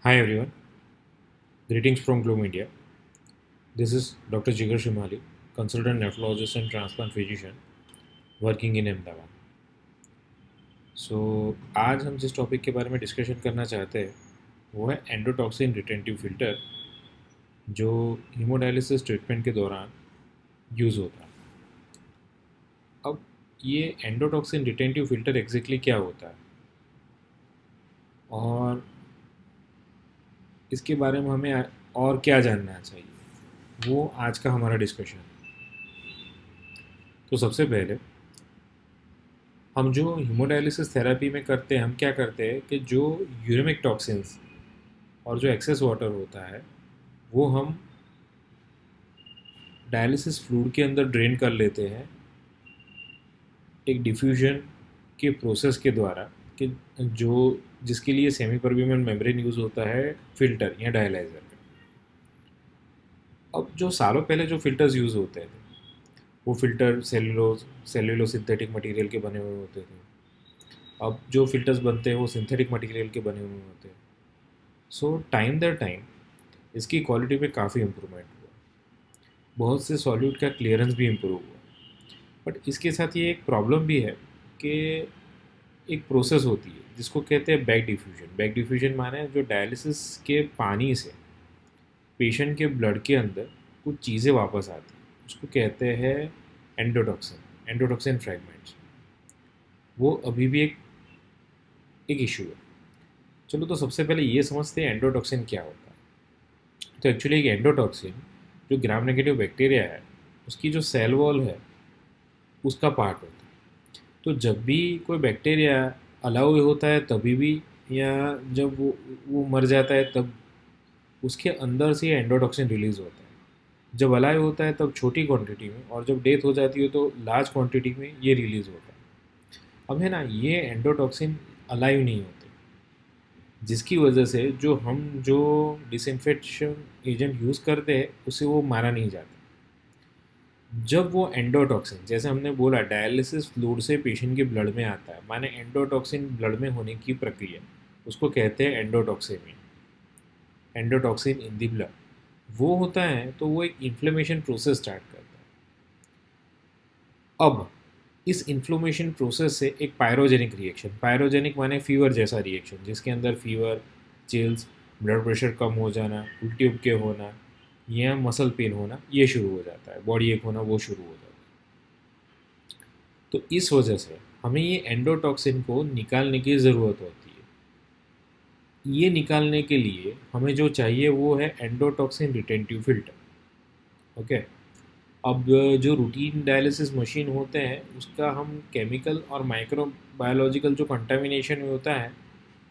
Hi everyone, greetings from Gloom India. This is Dr. Jigar Shimali, consultant nephrologist and transplant physician working in Ahmedabad. So आज हम जिस topic के बारे में discussion करना चाहते हैं वो है एंडोटॉक्सिन रिटेंटिव फिल्टर जो हीमोडायलिसिस ट्रीटमेंट के दौरान यूज़ होता है। अब ये एंडोटॉक्सिन रिटेंटिव फिल्टर एग्जैक्टली क्या होता है और इसके बारे में हमें और क्या जानना चाहिए, वो आज का हमारा डिस्कशन है। तो सबसे पहले हम जो हीमोडायलिसिस थेरेपी में करते हैं, हम क्या करते हैं कि जो यूरेमिक टॉक्सिन्स और जो एक्सेस वाटर होता है वो हम डायलिसिस फ्लूइड के अंदर ड्रेन कर लेते हैं एक डिफ्यूजन के प्रोसेस के द्वारा, कि जो जिसके लिए सेमी परमेबल मेम्ब्रेन यूज़ होता है फ़िल्टर या डायलाइज़र में। अब जो सालों पहले जो फ़िल्टर्स यूज़ होते थे वो फ़िल्टर सेल्यूलो सिंथेटिक मटेरियल के बने हुए होते थे। अब जो फ़िल्टर्स बनते हैं वो सिंथेटिक मटेरियल के बने हुए होते हैं। सो टाइम दर टाइम इसकी क्वालिटी में काफ़ी इम्प्रूवमेंट हुआ, बहुत से सॉल्यूट का क्लियरेंस भी इम्प्रूव हुआ। बट इसके साथ ये एक प्रॉब्लम भी है कि एक प्रोसेस होती है जिसको कहते हैं बैक डिफ्यूजन। बैक डिफ्यूजन माने जो डायलिसिस के पानी से पेशेंट के ब्लड के अंदर कुछ चीज़ें वापस आती हैं, उसको कहते हैं एंडोटॉक्सिन फ्रैगमेंट्स। वो अभी भी एक इशू है। चलो तो सबसे पहले ये समझते हैं एंडोटॉक्सिन क्या होता है। तो एक्चुअली एक एंडोटॉक्सिन जो ग्राम नेगेटिव बैक्टीरिया है उसकी जो सेल वॉल है उसका पार्ट होता है। तो जब भी कोई बैक्टीरिया अलाउ होता है तभी भी, या जब वो मर जाता है तब उसके अंदर से ये एंडोटॉक्सिन रिलीज़ होता है। जब अलाइव होता है तब छोटी क्वांटिटी में, और जब डेथ हो जाती है तो लार्ज क्वांटिटी में ये रिलीज़ होता है। अब है ना, ये एंडोटॉक्सिन अलाइव नहीं होते, जिसकी वजह से जो डिसइंफेक्शन एजेंट यूज़ करते हैं उससे वो मारा नहीं जाता। जब वो एंडोटॉक्सिन, जैसे हमने बोला, डायलिसिस फ्लूइड से पेशेंट के ब्लड में आता है, माने एंडोटॉक्सिन ब्लड में होने की प्रक्रिया, उसको कहते हैं एंडोटॉक्सेमी, एंडोटॉक्सिन इन द ब्लड। वो होता है तो वो एक इन्फ्लेमेशन प्रोसेस स्टार्ट करता है। अब इस इन्फ्लेमेशन प्रोसेस से एक पायरोजेनिक रिएक्शन, पायरोजेनिक माने फीवर जैसा रिएक्शन, जिसके अंदर फीवर, चिल्स, ब्लड प्रेशर कम हो जाना, उल्टी उबके होना या मसल पेन होना, ये शुरू हो जाता है, बॉडी एक होना वो शुरू हो जाता है। तो इस वजह से हमें ये एंडोटॉक्सिन को निकालने की ज़रूरत होती है। ये निकालने के लिए हमें जो चाहिए वो है एंडोटॉक्सिन रिटेंटिव फिल्टर। ओके। अब जो रूटीन डायलिसिस मशीन होते हैं उसका हम केमिकल और माइक्रोबायोलॉजिकल जो कंटामिनेशन होता है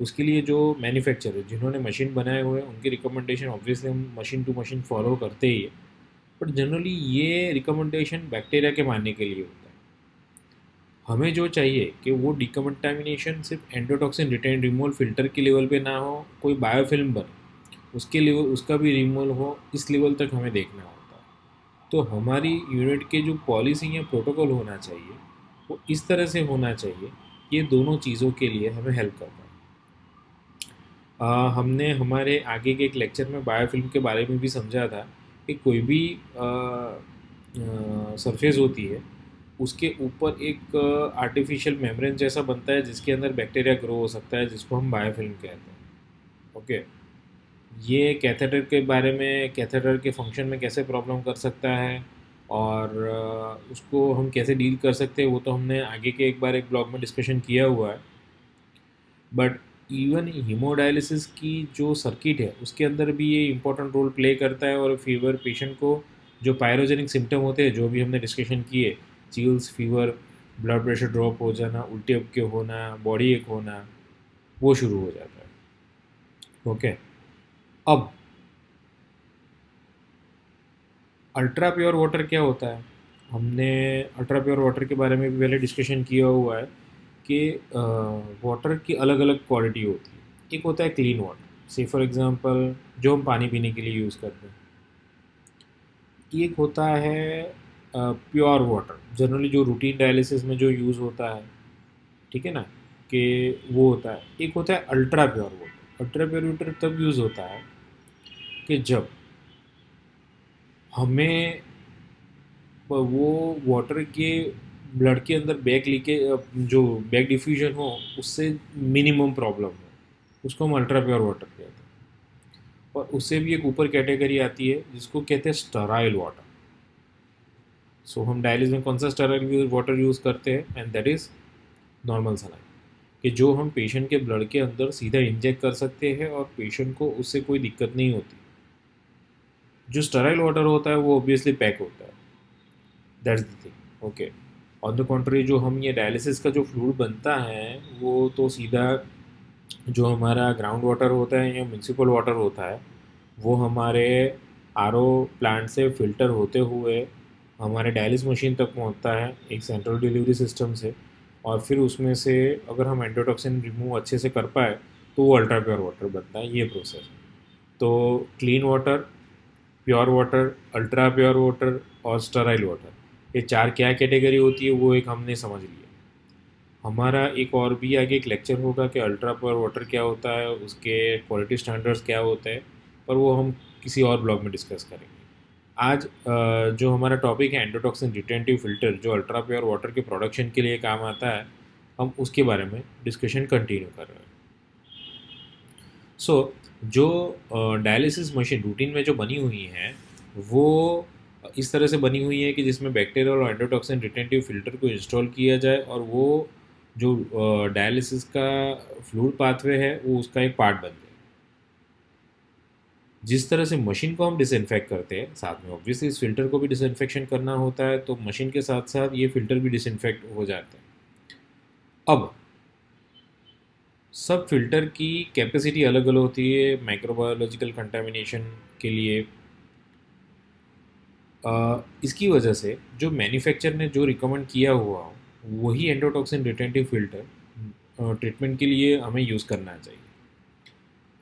उसके लिए जो मैन्युफैक्चरर जिन्होंने मशीन बनाए हुए हैं उनकी रिकमेंडेशन ऑब्वियसली हम मशीन टू मशीन फॉलो करते ही है। बट जनरली ये रिकमेंडेशन बैक्टीरिया के मारने के लिए होता है। हमें जो चाहिए कि वो डिकमेंटामिनेशन सिर्फ एंडोटॉक्सिन रिटेन रिमूवल फिल्टर के लेवल पे ना हो, कोई बायोफिल्म बने उसके लेवल उसका भी रिमूवल हो, इस लेवल तक हमें देखना होता है। तो हमारी यूनिट के जो पॉलिसी या प्रोटोकॉल होना चाहिए वो इस तरह से होना चाहिए, ये दोनों चीज़ों के लिए हमें हेल्प करता है। हमने हमारे आगे के एक लेक्चर में बायोफिल्म के बारे में भी समझा था कि कोई भी सरफेस होती है उसके ऊपर एक आर्टिफिशियल मेम्ब्रेन जैसा बनता है जिसके अंदर बैक्टीरिया ग्रो हो सकता है, जिसको हम बायोफिल्म कहते हैं। ओके। ये कैथेटर के बारे में, कैथेटर के फंक्शन में कैसे प्रॉब्लम कर सकता है और उसको हम कैसे डील कर सकते हैं वो तो हमने आगे के एक बार एक ब्लॉग में डिस्कशन किया हुआ है। बट इवन हीमोडायलिसिस की जो सर्किट है उसके अंदर भी ये इम्पोर्टेंट रोल प्ले करता है। और फीवर पेशेंट को जो पायरोजेनिक सिम्टम होते हैं जो भी हमने डिस्कशन किए, chills, fever, blood pressure drop हो जाना, उल्टे अबके होना, बॉडी एक होना, वो शुरू हो जाता है। ओके। अब अल्ट्रा प्योर वाटर क्या होता है, हमने अल्ट्रा प्योर वाटर के बारे में भी पहले डिस्कशन किया हुआ है कि वाटर की अलग अलग क्वालिटी होती है। एक होता है क्लीन वाटर, से फॉर एग्जांपल जो हम पानी पीने के लिए यूज़ करते हैं। एक होता है प्योर वाटर, जनरली जो रूटीन डायलिसिस में जो यूज़ होता है, ठीक है ना, कि वो होता है। एक होता है ultra pure water. Ultra pure water तब यूज़ होता है कि जब हमें वो वाटर के ब्लड के अंदर बैक लीके जो बैक डिफ्यूजन हो उससे मिनिमम प्रॉब्लम हो, उसको हम अल्ट्रा प्योर वाटर कहते हैं। और उससे भी एक ऊपर कैटेगरी आती है जिसको कहते हैं स्टराइल वाटर। सो हम डायलिसिस में कौन सा स्टराइल वाटर यूज़ करते हैं, and that is normal saline, कि जो हम पेशेंट के ब्लड के अंदर सीधा इंजेक्ट कर सकते हैं और पेशेंट को उससे कोई दिक्कत नहीं होती। जो स्टराइल वाटर होता है वो ऑब्वियसली पैक होता है, that's the thing. Okay, on the contrary जो हम ये डायलिसिस का जो फ्लूइड बनता है वो तो सीधा जो हमारा ग्राउंड वाटर होता है या म्यूनसिपल वाटर होता है वो हमारे आरओ प्लांट से फ़िल्टर होते हुए हमारे डायलिसिस मशीन तक पहुंचता है एक सेंट्रल डिलीवरी सिस्टम से, और फिर उसमें से अगर हम एंडोटॉक्सिन रिमूव अच्छे से कर पाए तो वो अल्ट्रा प्योर वाटर बनता है। ये प्रोसेस है। तो clean water, pure water, ultra pure water और स्टराइल वाटर, ये चार क्या कैटेगरी होती है वो एक हमने समझ लिया। हमारा एक और भी आगे एक लेक्चर होगा कि अल्ट्रा प्योर वाटर क्या होता है, उसके क्वालिटी स्टैंडर्ड्स क्या होते हैं, पर वो हम किसी और ब्लॉग में डिस्कस करेंगे। आज जो हमारा टॉपिक है एंडोटॉक्सिन रिटेंटिव फ़िल्टर जो अल्ट्रा प्योर वाटर के प्रोडक्शन के लिए काम आता है, हम उसके बारे में डिस्कशन कंटिन्यू कर रहे हैं। सो जो डायलिसिस मशीन रूटीन में जो बनी हुई है वो इस तरह से बनी हुई है कि जिसमें बैक्टीरियल और एंडोटॉक्सिन रिटेंटिव फ़िल्टर को इंस्टॉल किया जाए और वो जो डायलिसिस का फ्लूइड पाथवे है वो उसका एक पार्ट बन जाए। जिस तरह से मशीन को हम डिसइंफेक्ट करते हैं, साथ में ऑब्वियसली इस फिल्टर को भी डिसइंफेक्शन करना होता है, तो मशीन के साथ साथ ये फिल्टर भी डिसइंफेक्ट हो जाता है। अब सब फिल्टर की कैपेसिटी अलग अलग होती है माइक्रोबायोलॉजिकल कंटामिनेशन के लिए। इसकी वजह से जो मैन्युफैक्चर ने जो रिकमेंड किया हुआ हो वही एंडोटॉक्सिन रिटेंटिव फिल्टर ट्रीटमेंट के लिए हमें यूज़ करना चाहिए।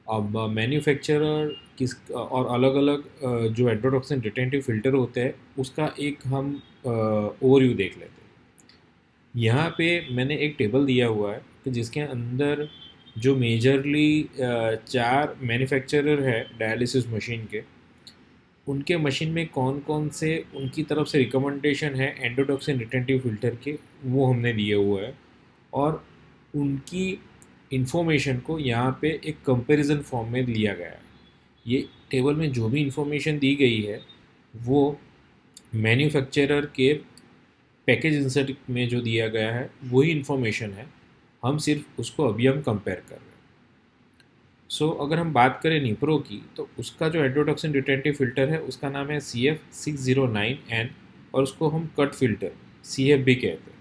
अब मैन्युफैक्चरर किस और अलग अलग जो एंडोटॉक्सिन रिटेंटिव फ़िल्टर होते हैं उसका एक हम ओवरव्यू देख लेते हैं। यहाँ पे मैंने एक टेबल दिया हुआ है कि जिसके अंदर जो मेजरली चार मैन्युफैक्चरर है डायलिसिस मशीन के, उनके मशीन में कौन कौन से उनकी तरफ से रिकमेंडेशन है एंडोटॉक्सिन रिटेंटिव फ़िल्टर के, वो हमने दिए हुए हैं। और उनकी इन्फॉर्मेशन को यहाँ पे एक कंपैरिजन फॉर्म में लिया गया है। ये टेबल में जो भी इंफॉर्मेशन दी गई है वो मैन्युफैक्चरर के पैकेज इंसर्ट में जो दिया गया है वही इन्फॉर्मेशन है, हम सिर्फ उसको अभी हम कंपेयर कर रहे हैं। सो अगर हम बात करें निप्रो की तो उसका जो एंडोटॉक्सिन रिटेंटिव फ़िल्टर है उसका नाम है CF609N और उसको हम कट फ़िल्टर CF भी कहते हैं।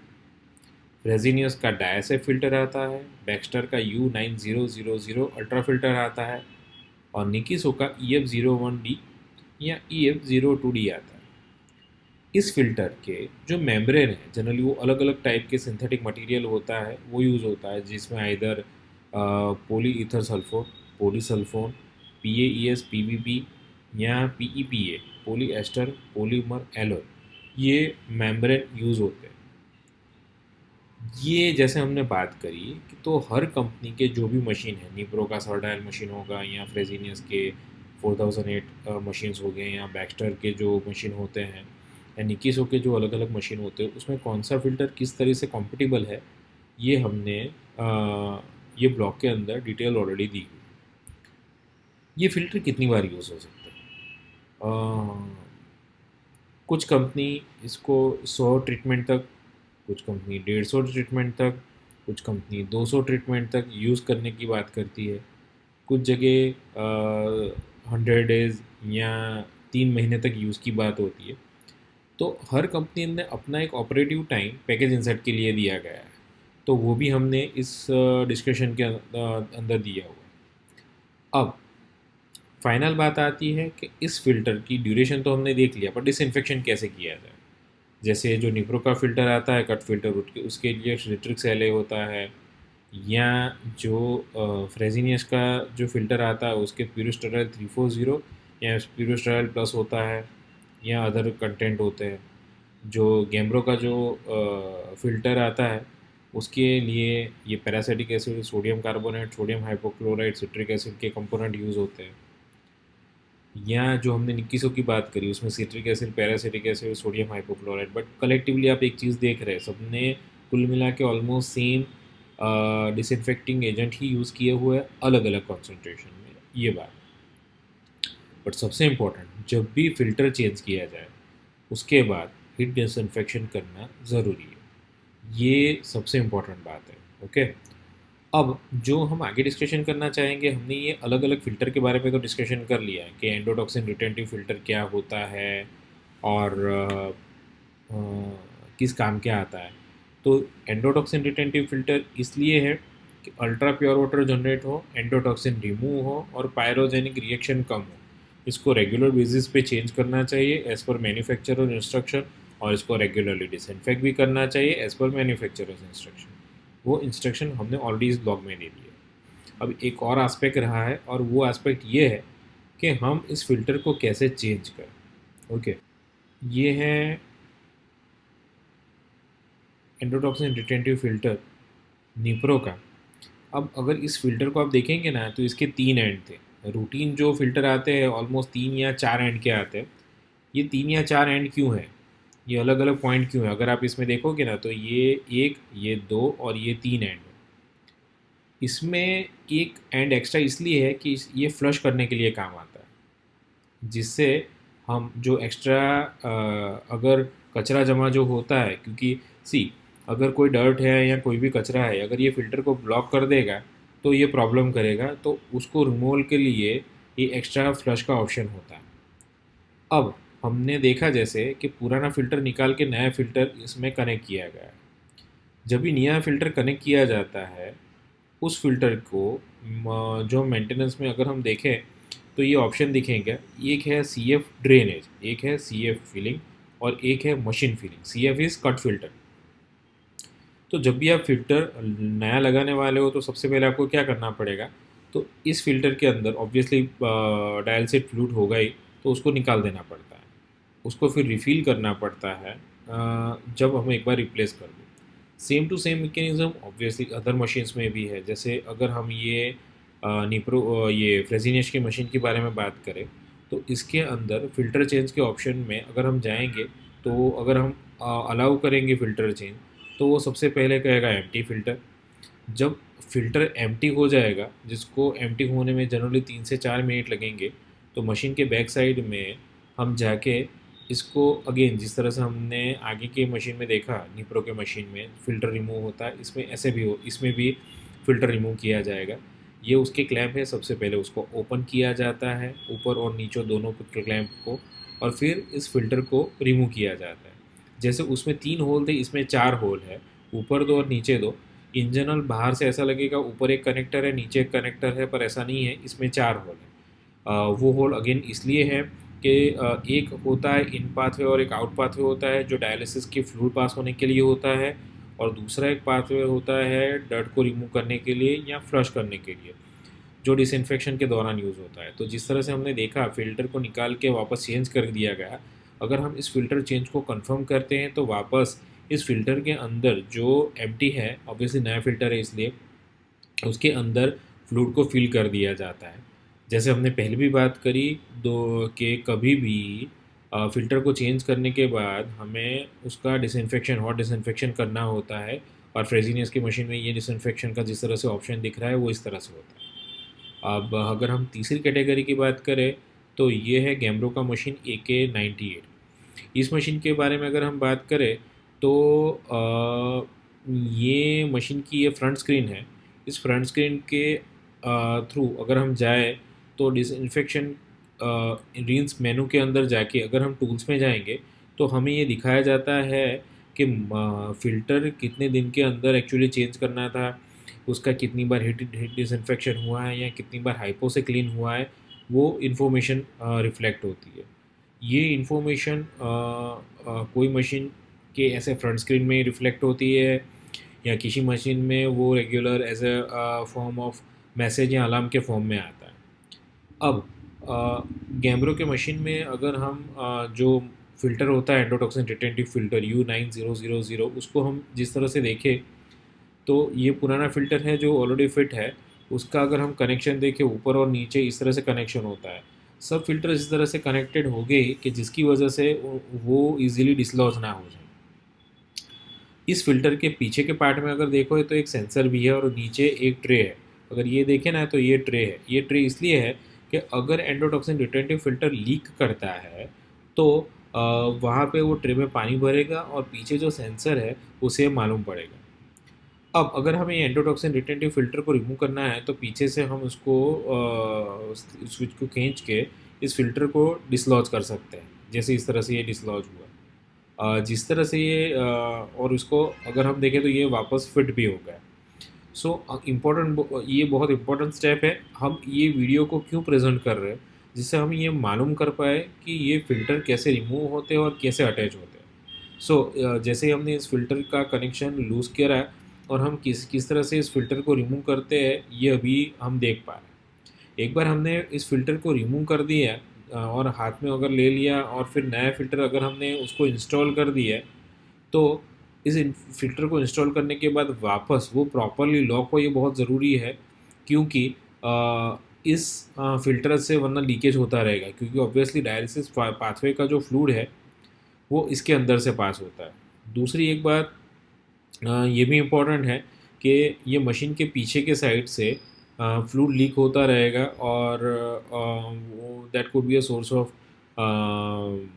रेजिनियस का डायसेफ फ़िल्टर आता है, बैक्स्टर का U9000 अल्ट्रा फ़िल्टर आता है और निकिसो का EF01D या EF02D आता है। इस फिल्टर के जो मेम्ब्रेन है जनरली वो अलग अलग टाइप के सिंथेटिक मटेरियल होता है वो यूज़ होता है, जिसमें आइदर पोली ईथर सल्फोन, पोलीसल्फोन, PAES PBP या PEPA पोली एस्टर पॉलीमर एलॉय, ये मेम्ब्रेन यूज़ होते हैं। ये जैसे हमने बात करी कि तो हर कंपनी के जो भी मशीन है, निप्रो का सर्डाइल मशीन होगा या फ्रेजिनियस के 4008 मशीन्स हो गए या बैक्स्टर के जो मशीन होते हैं या निकिसो के जो अलग अलग मशीन होते हैं, उसमें कौन सा फ़िल्टर किस तरह से कॉम्पिटिबल है ये हमने ये ब्लॉग के अंदर डिटेल ऑलरेडी दी हुई। ये फ़िल्टर कितनी बार यूज़ हो सकते हैं? कुछ कंपनी इसको 100 ट्रीटमेंट तक, कुछ कंपनी 150 ट्रीटमेंट तक, कुछ कंपनी 200 ट्रीटमेंट तक यूज़ करने की बात करती है। कुछ जगह 100 डेज़ या 3 महीने तक यूज़ की बात होती है। तो हर कंपनी ने अपना एक ऑपरेटिव टाइम पैकेज इंसर्ट के लिए दिया गया है, तो वो भी हमने इस डिस्कशन के अंदर दिया हुआ है। अब फाइनल बात आती है कि इस फिल्टर की ड्यूरेशन तो हमने देख लिया, पर डिसइंफेक्शन कैसे किया जाए। जैसे जो निप्रो का फ़िल्टर आता है कट फ़िल्टर, उसके लिए सिट्रिक्स एले होता है, या जो फ्रेजिनियस का जो फ़िल्टर आता है उसके प्यूरोस्टेराइल 340 या प्यूरोस्टेराइल प्लस होता है या अदर कंटेंट होते हैं। जो गैम्ब्रो का जो फ़िल्टर आता है उसके लिए ये peracetic acid, sodium carbonate, sodium hypochlorite, citric acid के कंपोनेंट यूज़ होते हैं। या जो हमने निक्कीसो की बात करी उसमें citric acid, peracetic acid, sodium hypochlorite, but collectively आप एक चीज़ देख रहे हैं, सबने कुल मिला के ऑलमोस्ट सेम डिसइंफेक्टिंग एजेंट ही यूज़ किए हुए अलग अलग कॉन्सेंट्रेशन में, ये बात। बट सबसे इम्पोर्टेंट, जब भी फ़िल्टर चेंज किया जाए उसके बाद हीट डिसइंफेक्शन करना ज़रूरी है, ये सबसे इम्पोर्टेंट बात है। ओके, अब जो हम आगे डिस्कशन करना चाहेंगे, हमने ये अलग अलग फ़िल्टर के बारे में तो डिस्कशन कर लिया है कि एंडोटॉक्सिन रिटेंटिव फ़िल्टर क्या होता है और किस काम क्या आता है। तो एंडोटॉक्सिन रिटेंटिव फ़िल्टर इसलिए है कि अल्ट्रा प्योर वाटर जनरेट हो, एंडोटॉक्सिन रिमूव हो और पायरोजेनिक रिएक्शन कम हो। इसको रेगुलर बेसिस पे चेंज करना चाहिए एज़ पर मैन्युफैक्चरर इंस्ट्रक्शन, और इसको रेगुलरली डिसइंफेक्ट भी करना चाहिए एज़ पर मैन्युफैक्चरर्स इंस्ट्रक्शन। वो इंस्ट्रक्शन हमने ऑलरेडी इस ब्लॉग में दे दिए। अब एक और एस्पेक्ट रहा है, और वो एस्पेक्ट ये है कि हम इस फ़िल्टर को कैसे चेंज करें। ओके, ये है एंडोटॉक्सिन रिटेंटिव फ़िल्टर निप्रो का। अब अगर इस फ़िल्टर को आप देखेंगे ना, तो इसके 3 एंड थे। रूटीन जो फ़िल्टर आते हैं ऑलमोस्ट 3 या 4 एंड के आते हैं। ये 3 या 4 एंड क्यों है, ये अलग अलग पॉइंट क्यों है, अगर आप इसमें देखोगे ना, तो ये 1, ये 2 और ये 3 एंड है। इसमें एक एंड एक्स्ट्रा इसलिए है कि ये फ्लश करने के लिए काम आता है, जिससे हम जो एक्स्ट्रा अगर कचरा जमा जो होता है, क्योंकि सी अगर कोई डर्ट है या कोई भी कचरा है, अगर ये फ़िल्टर को ब्लॉक कर देगा तो ये प्रॉब्लम करेगा, तो उसको रिमूवल के लिए ये एक्स्ट्रा फ्लश का ऑप्शन होता है। अब हमने देखा जैसे कि पुराना फ़िल्टर निकाल के नया फ़िल्टर इसमें कनेक्ट किया गया है। जब भी नया फ़िल्टर कनेक्ट किया जाता है, उस फ़िल्टर को जो मेंटेनेंस में अगर हम देखें तो ये ऑप्शन दिखेंगे। एक है सी एफ ड्रेनेज, एक है सी एफ फिलिंग और एक है machine filling. C F is cut filter. तो जब भी आप फ़िल्टर नया लगाने वाले हो, तो सबसे पहले आपको क्या करना पड़ेगा, तो इस फ़िल्टर के अंदर ऑब्वियसली डायलसिड फ्लूइड होगा ही, तो उसको निकाल देना पड़ता है। उसको फिर रिफ़िल करना पड़ता है जब हम एक बार रिप्लेस कर दें। Same to same mechanism obviously other machines में भी है। जैसे अगर हम ये ये फ्रेजिनेश की मशीन के बारे में बात करें, तो इसके अंदर फ़िल्टर चेंज के ऑप्शन में अगर हम जाएंगे, तो अगर हम अलाउ करेंगे फ़िल्टर चेंज, तो वो सबसे पहले कहेगा एम्प्टी फ़िल्टर। जब फ़िल्टर एम्प्टी हो जाएगा, जिसको एम्प्टी होने में जनरली 3 से 4 मिनट लगेंगे, तो मशीन के बैक साइड में हम जाके इसको अगेन जिस तरह से हमने आगे की मशीन में देखा, निप्रो के मशीन में फ़िल्टर रिमूव होता है, इसमें ऐसे भी हो, इसमें भी फ़िल्टर रिमूव किया जाएगा। ये उसके क्लैंप है, सबसे पहले उसको ओपन किया जाता है ऊपर और नीचे दोनों क्लैंप को, और फिर इस फ़िल्टर को रिमूव किया जाता है। जैसे उसमें 3 होल थे, इसमें 4 होल है, ऊपर 2 और नीचे 2। इन जनरल बाहर से ऐसा लगेगा ऊपर एक कनेक्टर है, नीचे एक कनेक्टर है, पर ऐसा नहीं है, इसमें 4 होल है। वो होल अगेन इसलिए है कि एक होता है इन पाथवे और एक आउट पाथवे होता है, जो डायलिसिस की फ्लूइड पास होने के लिए होता है, और दूसरा एक पाथवे होता है डर्ट को रिमूव करने के लिए या फ्लश करने के लिए, जो डिसइंफेक्शन के दौरान यूज़ होता है। तो जिस तरह से हमने देखा फ़िल्टर को निकाल के वापस चेंज कर दिया गया, अगर हम इस फ़िल्टर चेंज को कंफर्म करते हैं, तो वापस इस फ़िल्टर के अंदर जो एम्प्टी है, ऑब्वियसली नया फ़िल्टर है इसलिए उसके अंदर फ्लूइड को फिल कर दिया जाता है। जैसे हमने पहले भी बात करी दो कि कभी भी फ़िल्टर को चेंज करने के बाद हमें उसका डिसइंफेक्शन, हॉट डिसइंफेक्शन करना होता है, और फ्रेजिनियस की मशीन में ये डिसइंफेक्शन का जिस तरह से ऑप्शन दिख रहा है वो इस तरह से होता है। अब अगर हम तीसरी कैटेगरी की बात करें, तो ये है गैम्ब्रो का मशीन AK98। इस मशीन के बारे में अगर हम बात करें, तो ये मशीन की ये फ्रंट स्क्रीन है। इस फ्रंट स्क्रीन के थ्रू अगर हम जाए, तो डिसइंफेक्शन रिंस मेनू के अंदर जाके अगर हम टूल्स में जाएंगे, तो हमें ये दिखाया जाता है कि फ़िल्टर कितने दिन के अंदर एक्चुअली चेंज करना था, उसका कितनी बार हीट डिसइंफेक्शन हुआ है या कितनी बार हाइपो से क्लीन हुआ है, वो इन्फॉर्मेशन रिफ्लेक्ट होती है। ये इन्फॉर्मेशन कोई मशीन के ऐसे फ्रंट स्क्रीन में रिफ्लेक्ट होती है, या किसी मशीन में वो regular as a form of message या अलार्म के फॉर्म में आता है। अब गैम्ब्रो के मशीन में अगर हम जो फ़िल्टर होता है एंडोटॉक्सिन रिटेंटिव फ़िल्टर U9000, उसको हम जिस तरह से देखें, तो ये पुराना फ़िल्टर है जो ऑलरेडी फिट है, उसका अगर हम कनेक्शन देखें ऊपर और नीचे इस तरह से कनेक्शन होता है। सब फ़िल्टर इस तरह से कनेक्टेड हो गए कि जिसकी वजह से वो ईज़िली डिसलॉज ना हो जाए। इस फ़िल्टर के पीछे के पार्ट में अगर देखो तो एक सेंसर भी है और नीचे एक ट्रे है। अगर ये देखें ना तो ये ट्रे है। ये ट्रे इसलिए है कि अगर एंडोटॉक्सिन रिटेंटिव फ़िल्टर लीक करता है तो वहाँ पे वो ट्रे में पानी भरेगा और पीछे जो सेंसर है उसे मालूम पड़ेगा। अब अगर हमें ये एंडोटॉक्सिन रिटेंटिव फ़िल्टर को रिमूव करना है तो पीछे से हम उसको स्विच को खींच के इस फ़िल्टर को डिसलॉज कर सकते हैं, जैसे इस तरह से ये डिसलॉज हुआ। जिस तरह से ये और इसको अगर हम देखें तो ये वापस फिट भी हो गया। सो इम्पोर्टेंट, ये बहुत इम्पोर्टेंट स्टेप है। हम ये वीडियो को क्यों प्रेजेंट कर रहे हैं, जिससे हम ये मालूम कर पाए कि ये फ़िल्टर कैसे रिमूव होते हैं और कैसे अटैच होते हैं। जैसे ही हमने इस फ़िल्टर का कनेक्शन लूज़ करा है और हम किस तरह से इस फ़िल्टर को रिमूव करते हैं ये अभी हम देख पा रहे हैं। एक बार हमने इस फ़िल्टर को रिमूव कर दिया और हाथ में अगर ले लिया और फिर नया फ़िल्टर अगर हमने उसको इंस्टॉल कर दिया है, तो इस फ़िल्टर को इंस्टॉल करने के बाद वापस वो प्रॉपरली लॉक हो, ये बहुत ज़रूरी है। क्योंकि इस फ़िल्टर से वरना लीकेज होता रहेगा, क्योंकि ऑब्वियसली डायलिसिस पाथवे का जो फ्लूइड है वो इसके अंदर से पास होता है। दूसरी एक बात ये भी इम्पोर्टेंट है कि ये मशीन के पीछे के साइड से फ्लूइड लीक होता रहेगा और वो that could be a source of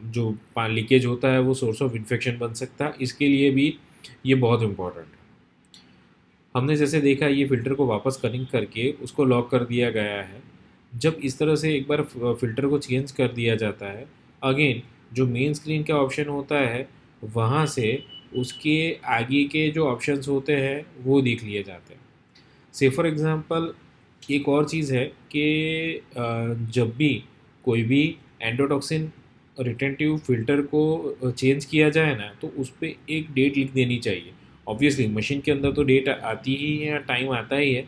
जो लीकेज होता है वो सोर्स ऑफ इन्फेक्शन बन सकता है। इसके लिए भी ये बहुत इम्पोर्टेंट है। हमने जैसे देखा ये फ़िल्टर को वापस कनेक्ट करके उसको लॉक कर दिया गया है। जब इस तरह से एक बार फ़िल्टर को चेंज कर दिया जाता है, अगेन जो मेन स्क्रीन का ऑप्शन होता है वहाँ से उसके आगे के जो ऑप्शंस होते हैं वो देख लिए जाते हैं। से फॉर एग्ज़ाम्पल एक और चीज़ है कि जब भी कोई भी एंडोटॉक्सिन रिटेंटिव फ़िल्टर को चेंज किया जाए ना तो उस पे एक डेट लिख देनी चाहिए। ऑब्वियसली मशीन के अंदर तो डेट आती ही है, टाइम आता ही है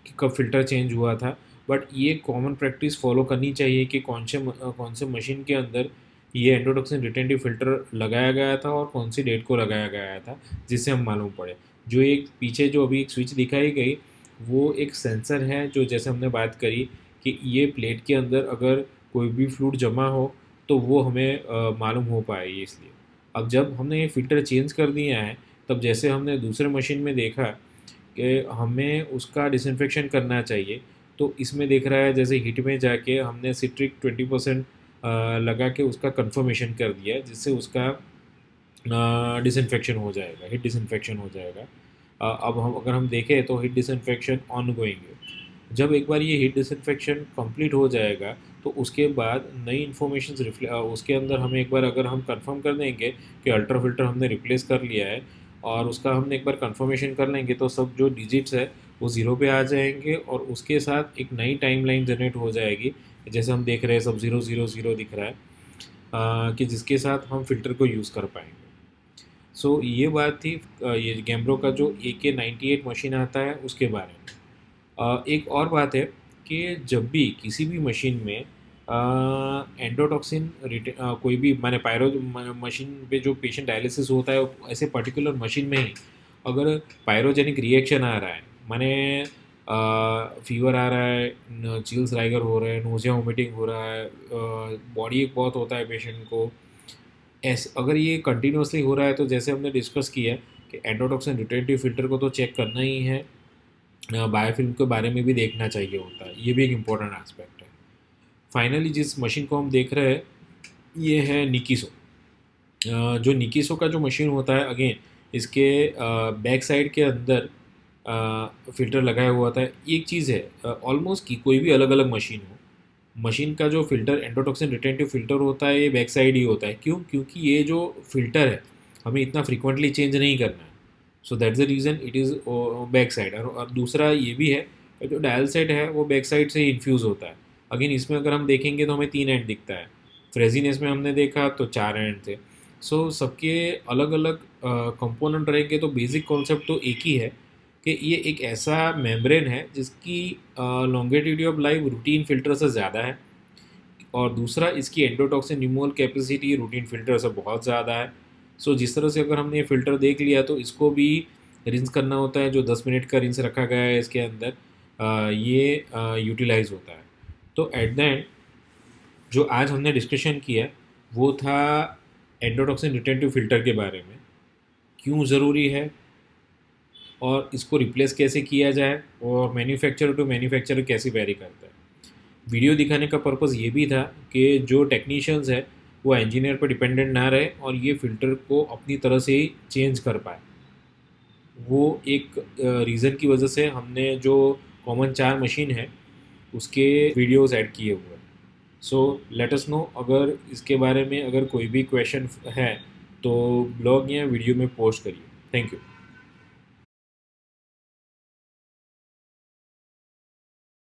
कि कब फ़िल्टर चेंज हुआ था, बट ये कॉमन प्रैक्टिस फॉलो करनी चाहिए कि कौन से मशीन के अंदर ये एंडोटॉक्सिन रिटेंटिव फ़िल्टर लगाया गया था और कौन सी डेट को लगाया गया था, जिससे हम मालूम पड़े। जो एक पीछे जो अभी एक स्विच दिखाई गई वो एक सेंसर है, जो जैसे हमने बात करी कि ये प्लेट के अंदर अगर कोई भी फ्लूइड जमा हो तो वो हमें मालूम हो पाए, ये इसलिए। अब जब हमने ये फ़िल्टर चेंज कर दिया है तब जैसे हमने दूसरे मशीन में देखा कि हमें उसका डिसइंफेक्शन करना चाहिए, तो इसमें देख रहा है जैसे हीट में जाके हमने सिट्रिक 20% लगा के उसका कंफर्मेशन कर दिया, जिससे उसका डिसइंफेक्शन हो जाएगा, हीट डिसइंफेक्शन हो जाएगा। अब हम अगर हम देखें तो हीट डिसइंफेक्शन ऑन गोइंग है। जब एक बार ये हीट डिसइंफेक्शन कंप्लीट हो जाएगा तो उसके बाद नई इन्फॉर्मेशन उसके अंदर हमें एक बार अगर हम कंफर्म कर देंगे कि अल्ट्रा फिल्टर हमने रिप्लेस कर लिया है और उसका हमने एक बार कंफर्मेशन कर लेंगे तो सब जो डिजिट्स है वो ज़ीरो पे आ जाएंगे और उसके साथ एक नई टाइमलाइन जनरेट हो जाएगी। जैसे हम देख रहे हैं सब 000 दिख रहा है कि जिसके साथ हम फ़िल्टर को यूज़ कर पाएंगे। ये बात थी ये गैम्ब्रो का जो AK98 मशीन आता है उसके बारे में। एक और बात है कि जब भी किसी भी मशीन में एंडोटॉक्सिन कोई भी माने पायरो मशीन पे जो पेशेंट डायलिसिस होता है ऐसे पर्टिकुलर मशीन में ही अगर पायरोजेनिक रिएक्शन आ रहा है, माने फीवर आ रहा है, चिल्स राइगर हो रहे हैं, नोजिया वोमिटिंग हो रहा है, बॉडी एक बहुत होता है पेशेंट को, ऐसे अगर ये कंटिन्यूसली हो रहा है तो जैसे हमने डिस्कस किया कि एंडोटॉक्सिन रिटेंटिव फिल्टर को तो चेक करना ही है, बायोफिल्म के बारे में भी देखना चाहिए होता है। ये भी एक इम्पोर्टेंट एस्पेक्ट है। फाइनली जिस मशीन को हम देख रहे हैं ये है निकीसो। जो निकीसो का जो मशीन होता है, अगेन इसके बैक साइड के अंदर फ़िल्टर लगाया हुआ था। एक चीज़ है ऑलमोस्ट कि कोई भी अलग अलग मशीन हो, मशीन का जो फ़िल्टर एंडोटॉक्सिन रिटेंटिव फ़िल्टर होता है ये बैक साइड ही होता है। क्यों? क्योंकि ये जो फ़िल्टर है हमें इतना फ्रीक्वेंटली चेंज नहीं करना है, so that's the reason it is back side. और दूसरा ये भी है जो डायल सेट है वो बैक साइड से ही इन्फ्यूज़ होता है। अगेन इसमें अगर हम देखेंगे तो हमें 3 एंड दिखता है, फ्रेजिनेस में हमने देखा तो 4 एंड थे। सबके अलग अलग कंपोनेंट रहेंगे तो बेसिक कॉन्सेप्ट तो एक ही है कि ये एक ऐसा मेम्ब्रेन है जिसकी longitude of life routine filter से ज़्यादा है, और दूसरा इसकी endotoxin removal capacity routine filter से बहुत ज़्यादा है। जिस तरह से अगर हमने ये फ़िल्टर देख लिया तो इसको भी रिंस करना होता है, जो 10 मिनट का रिंस रखा गया है इसके अंदर, ये यूटिलाइज होता है। तो एट द एंड जो आज हमने डिस्कशन किया वो था एंडोटॉक्सिन रिटेंटिव फ़िल्टर के बारे में, क्यों ज़रूरी है और इसको रिप्लेस कैसे किया जाए और मैन्युफैक्चरर टू मैन्युफैक्चरर कैसे वेरी करता है। वीडियो दिखाने का पर्पज़ ये भी था कि जो टेक्नीशियंस है वो इंजीनियर पर डिपेंडेंट ना रहे और ये फ़िल्टर को अपनी तरह से ही चेंज कर पाए। वो एक रीज़न की वजह से हमने जो कॉमन 4 मशीन है उसके वीडियोस ऐड किए हुए हैं। सो लेट अस नो, अगर इसके बारे में अगर कोई भी क्वेश्चन है तो ब्लॉग या वीडियो में पोस्ट करिए। Thank you.